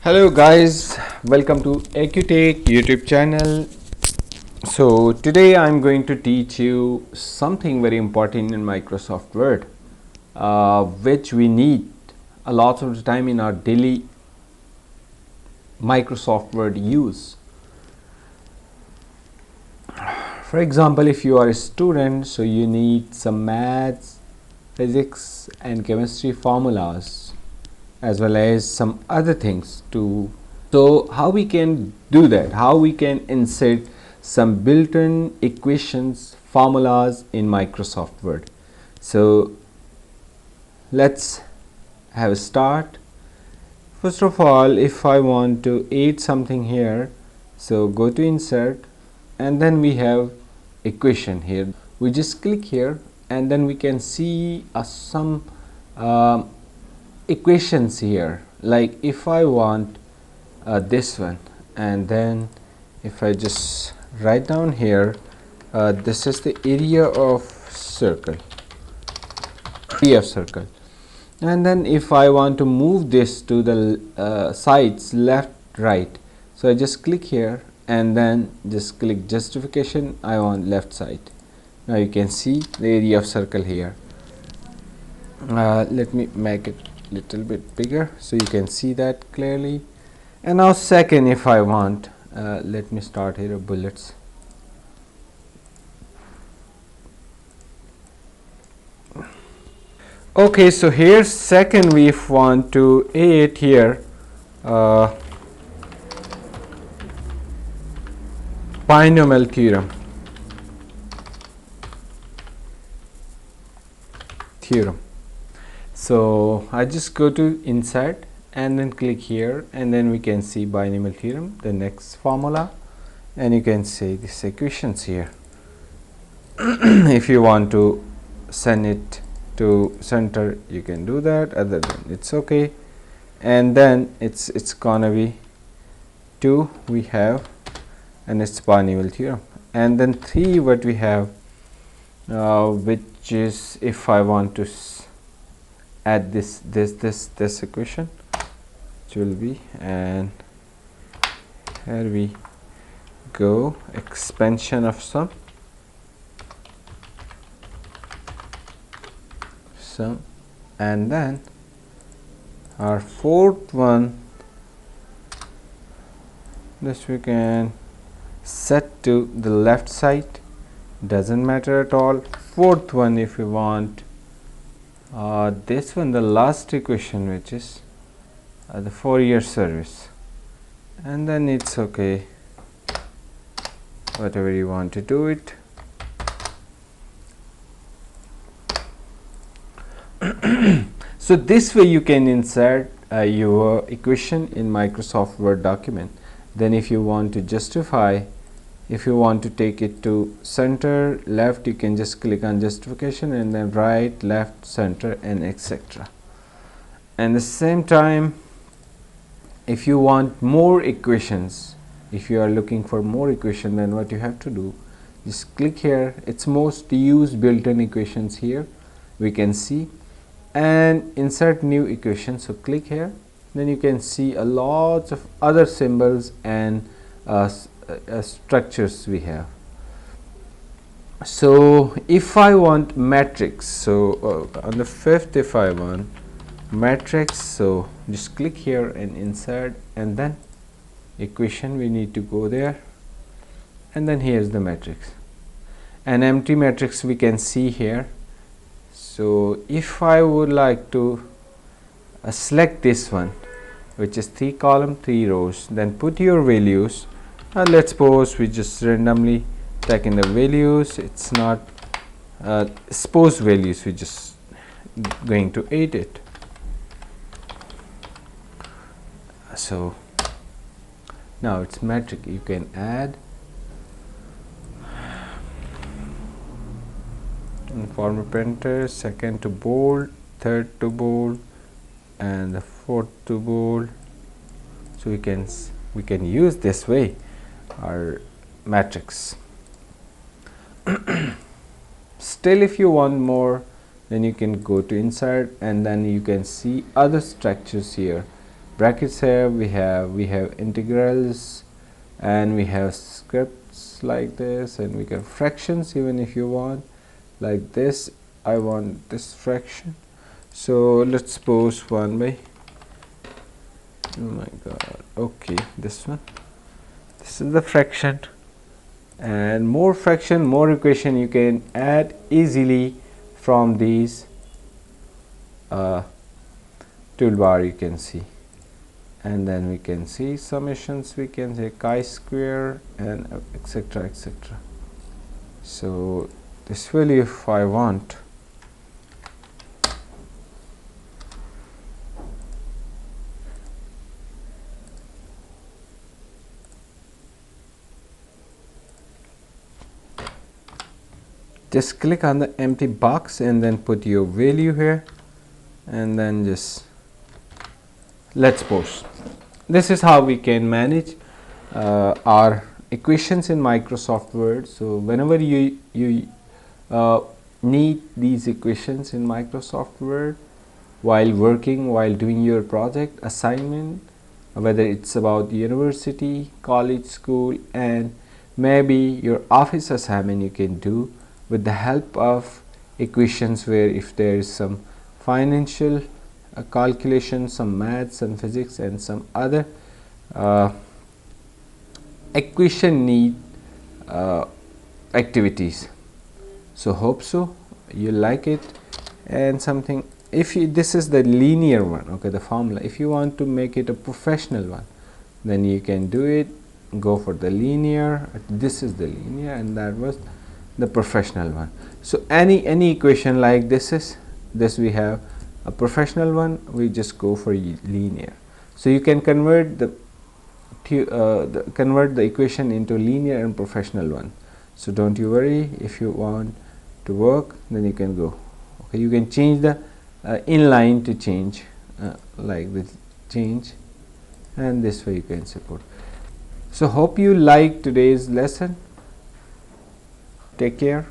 Hello guys, welcome to AcuTech YouTube channel. So today I'm going to teach you something very important in Microsoft Word, which we need a lot of the time in our daily Microsoft Word use. For example, if you are a student, so you need some maths, physics and chemistry formulas as well as some other things to. So how we can do that, how we can insert some built-in equations, formulas in Microsoft Word. So let's have a start. First of all, if I want to add something here, so go to insert and then we have equation here. We just click here and then we can see some equations here, like if I want this one, and then if I just write down here, this is the area of circle, and then if I want to move this to the sides left right, so I just click here and then just click justification, I want left side. Now you can see the area of circle here. Let me make it little bit bigger so you can see that clearly. And now second, if I want, let me start here bullets. Okay, so here second we want to add here binomial theorem. So I just go to insert and then click here and then we can see binomial theorem, the next formula, and you can see these equations here. If you want to send it to center, you can do that, other than it's okay. And then it's gonna be 2 we have, and it's binomial theorem. And then 3 what we have, which is if I want to add this equation, which will be, and here we go, expansion of sum, and then our fourth one, this we can set to the left side, doesn't matter at all. Fourth one, if you want this one, the last equation, which is the Fourier series, and then it's okay, whatever you want to do it. So this way you can insert your equation in Microsoft Word document. Then if you want to justify, if you want to take it to center left, you can just click on justification and then right, left, center, and etc. And the same time, if you want more equations, if you are looking for more equation, then what you have to do, just click here, it's most used built-in equations here we can see, and insert new equation. So click here, then you can see a lot of other symbols and structures we have. So if I want matrix, so on the fifth, if I want matrix, so just click here and insert, and then equation, we need to go there, and then here's the matrix, an empty matrix we can see here. So if I would like to select this one, which is 3 column 3 rows, then put your values. Let's suppose we just randomly type in the values, it's not suppose values, we just going to add it. So now it's metric, you can add former printer, second to bold, third to bold, and the fourth to bold. So we can use this way our matrix. Still, if you want more, then you can go to insert and then you can see other structures here brackets here, we have integrals, and we have scripts like this, and we can fractions even if you want like this. I want this fraction, so let's suppose 1 by, oh my god, okay, this one, this is the fraction, and more fraction, more equation you can add easily from these toolbar, you can see. And then we can see summations, we can say chi-square and etc etc. So this value, if I want, just click on the empty box and then put your value here, and then just let's suppose this is how we can manage our equations in Microsoft Word. So whenever you need these equations in Microsoft Word while working, while doing your project assignment, whether it's about university, college, school, and maybe your office assignment, you can do with the help of equations, where if there is some financial calculation, some maths, some physics, and some other equation need activities. So hope so you like it. And something, if you, this is the linear one, okay, the formula. If you want to make it a professional one, then you can do it, go for the linear. This is the linear, and that was the professional one. So any equation like this is this, we have a professional one, we just go for linear. So you can convert the equation into linear and professional one. So don't you worry, if you want to work, then you can go. Okay, you can change the inline to change like this change, and this way you can support. So hope you like today's lesson. Take care.